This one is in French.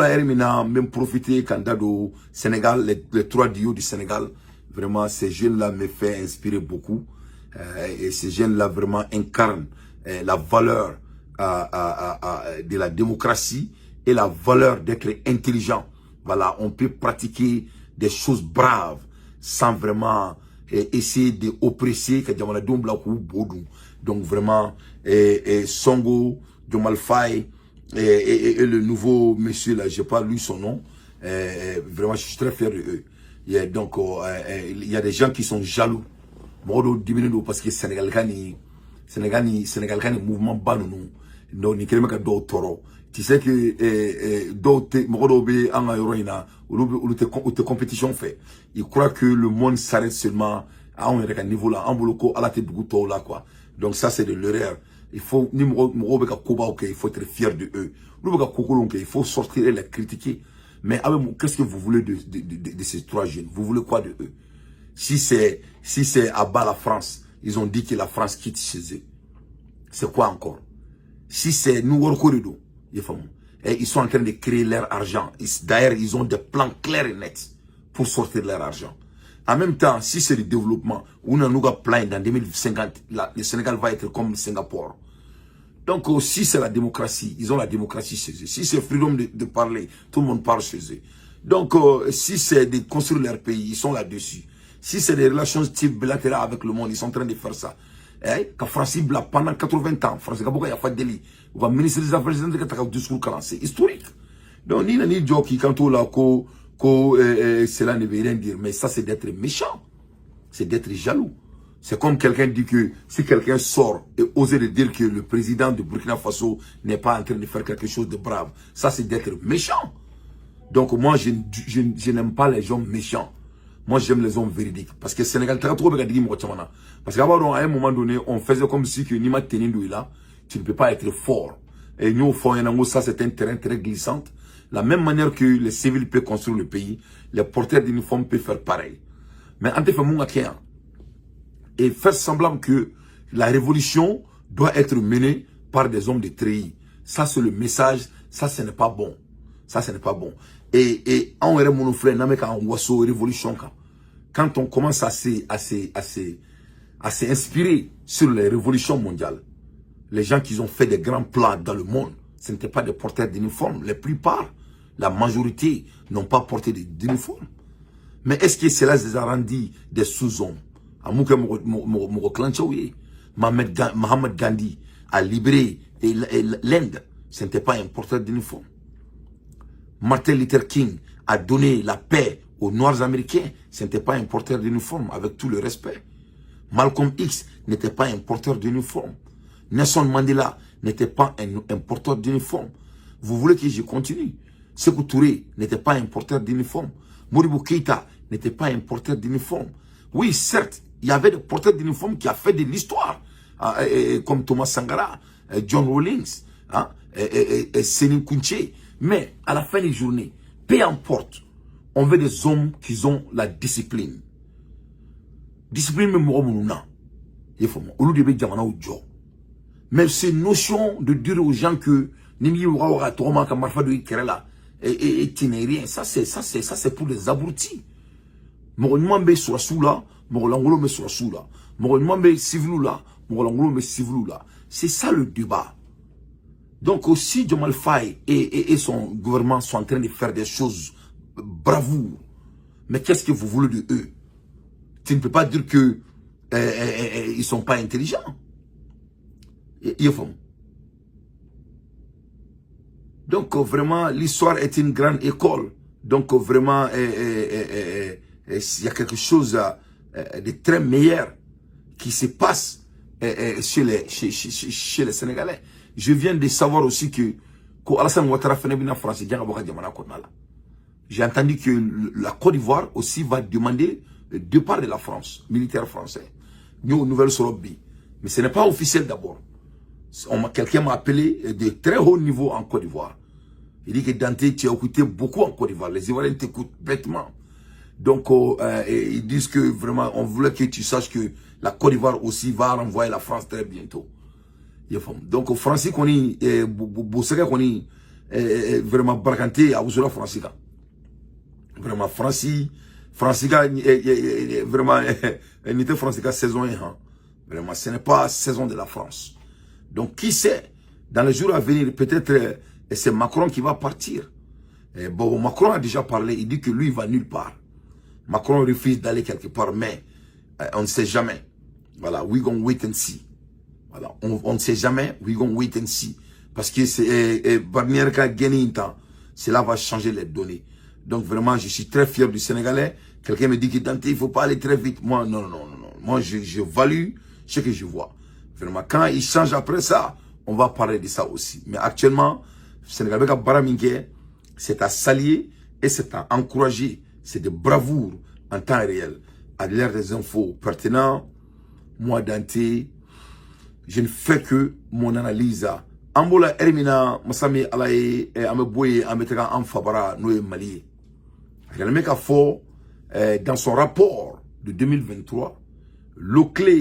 Même profiter candidat au Sénégal, les 3 duos du Sénégal. Vraiment, ces jeunes-là me font inspirer beaucoup. Et ces jeunes-là vraiment incarnent la valeur de la démocratie et la valeur d'être intelligent. Voilà, on peut pratiquer des choses braves sans vraiment essayer d'oppresser. Donc vraiment, Songo, Diomaye Faye, et le nouveau monsieur là, je n'ai pas lu son nom, vraiment je suis très fier de eux. Donc il y a des gens qui sont jaloux. Parce que Sénégal mouvement bas nous. Donc ni kelema ka do toro. Tu sais que d'autres mogodobe en héroïna ou te compétition fait. Ils croient que le monde s'arrête seulement à un niveau là, en boloko à la tête du là quoi. Donc ça c'est de l'erreur. Il faut ni il faut être fier de eux. Il faut sortir et les critiquer. Mais qu'est-ce que vous voulez de ces 3 jeunes? Vous voulez quoi de eux? Si c'est à bas la France, ils ont dit que la France quitte chez eux. C'est quoi encore? Si c'est nous et ils sont en train de créer leur argent. D'ailleurs, ils ont des plans clairs et nets pour sortir leur argent. En même temps, si c'est le développement, on a un plan dans 2050, le Sénégal va être comme Singapour. Donc, si c'est la démocratie, ils ont la démocratie chez eux. Si c'est freedom de parler, tout le monde parle chez eux. Donc, si c'est de construire leur pays, ils sont là-dessus. Si c'est des relations type bilatérales avec le monde, ils sont en train de faire ça. Quand France pendant 80 ans, France il y a pas de délit. On va ministre des Affaires étrangères qui a un discours c'est historique. Donc, ni joke qui quand on l'a cela ne veut rien dire, mais ça c'est d'être méchant, c'est d'être jaloux. C'est comme quelqu'un dit que si quelqu'un sort et ose de dire que le président de Burkina Faso n'est pas en train de faire quelque chose de brave, ça c'est d'être méchant. Donc moi je n'aime pas les gens méchants. Moi j'aime les hommes véridiques. Parce que Sénégal, parce qu'à un moment donné, on faisait comme si que Nima Tenindou là, tu ne peux pas être fort. Et nous au fond, ça c'est un terrain très glissant. La même manière que les civils peuvent construire le pays, les porteurs d'uniformes peuvent faire pareil. Mais en fait, et faire semblant que la révolution doit être menée par des hommes de treillis. Ça, c'est le message. Ça, ce n'est pas bon. Ça, ce n'est pas bon. Et on est mon frère, révolution. Quand on commence à s'inspirer sur les révolutions mondiales, les gens qui ont fait des grands plans dans le monde, ce n'étaient pas des porteurs d'uniformes. La plupart, la majorité, n'ont pas porté d'uniforme. Mais est-ce que cela les a rendus des sous-hommes? Mohamed Gandhi a libéré l'Inde. Ce n'était pas un porteur d'uniforme. Martin Luther King a donné la paix aux Noirs américains. Ce n'était pas un porteur d'uniforme, avec tout le respect. Malcolm X n'était pas un porteur d'uniforme. Nelson Mandela n'était pas un porteur d'uniforme. Vous voulez que je continue? Sékou Touré n'était pas un porteur d'uniforme. Modibo Keïta n'était pas un porteur d'uniforme. Oui, certes, il y avait des porteurs d'uniforme qui ont fait de l'histoire, comme Thomas Sankara, John Rawlings, Séné Kounché. Mais à la fin des journées, peu importe, on veut des hommes qui ont la discipline. Discipline, même mais ces notions de dire aux gens que tu n'es rien, ça c'est pour les abrutis. C'est ça le débat. Donc aussi Diomaye Faye et son gouvernement sont en train de faire des choses bravoure. Mais qu'est-ce que vous voulez de eux? Tu ne peux pas dire que ils sont pas intelligents. Donc vraiment l'histoire est une grande école. Donc vraiment il y a quelque chose de très meilleur qui se passe chez les Sénégalais. Je viens de savoir aussi que Alassane Ouattara fait une France. J'ai entendu que la Côte d'Ivoire aussi va demander le départ de la France, militaire français. Nous, nouvelle Sorobi. Mais ce n'est pas officiel d'abord. Quelqu'un m'a appelé de très haut niveau en Côte d'Ivoire. Il dit que Dante, tu as écouté beaucoup en Côte d'Ivoire. Les Ivoiriens t'écoutent bêtement. Donc, ils disent que vraiment, on voulait que tu saches que la Côte d'Ivoire aussi va renvoyer la France très bientôt. Donc, Francis, vraiment barkanté à Ouzola Francica. Vraiment Francica vraiment n'était Francica saison 1. Vraiment, ce n'est pas saison de la France. Donc qui sait, dans les jours à venir, peut-être c'est Macron qui va partir. Bon, Macron a déjà parlé, il dit que lui il va nulle part. Macron refuse d'aller quelque part, mais on ne sait jamais. Voilà, we gonna wait and see. Voilà, on ne sait jamais, we gonna wait and see. Parce que c'est Barnier qui a gagné un temps, cela va changer les données. Donc vraiment, je suis très fier du Sénégalais. Quelqu'un me dit que Dante, il ne faut pas aller très vite. Moi, non. Moi, je value ce que je vois. Vraiment, quand il change après ça, on va parler de ça aussi. Mais actuellement, le Sénégalais qui a baramingué, c'est à s'allier et c'est à encourager. C'est de bravoure en temps réel. À l'ère des infos pertinentes, moi, Dante, je ne fais que mon analyse. Ambola Hermina, Masami Alaye, Ameboye, Ametega Amfabara, Noé Mali. Le mec a fort, dans son rapport de 2023, le clé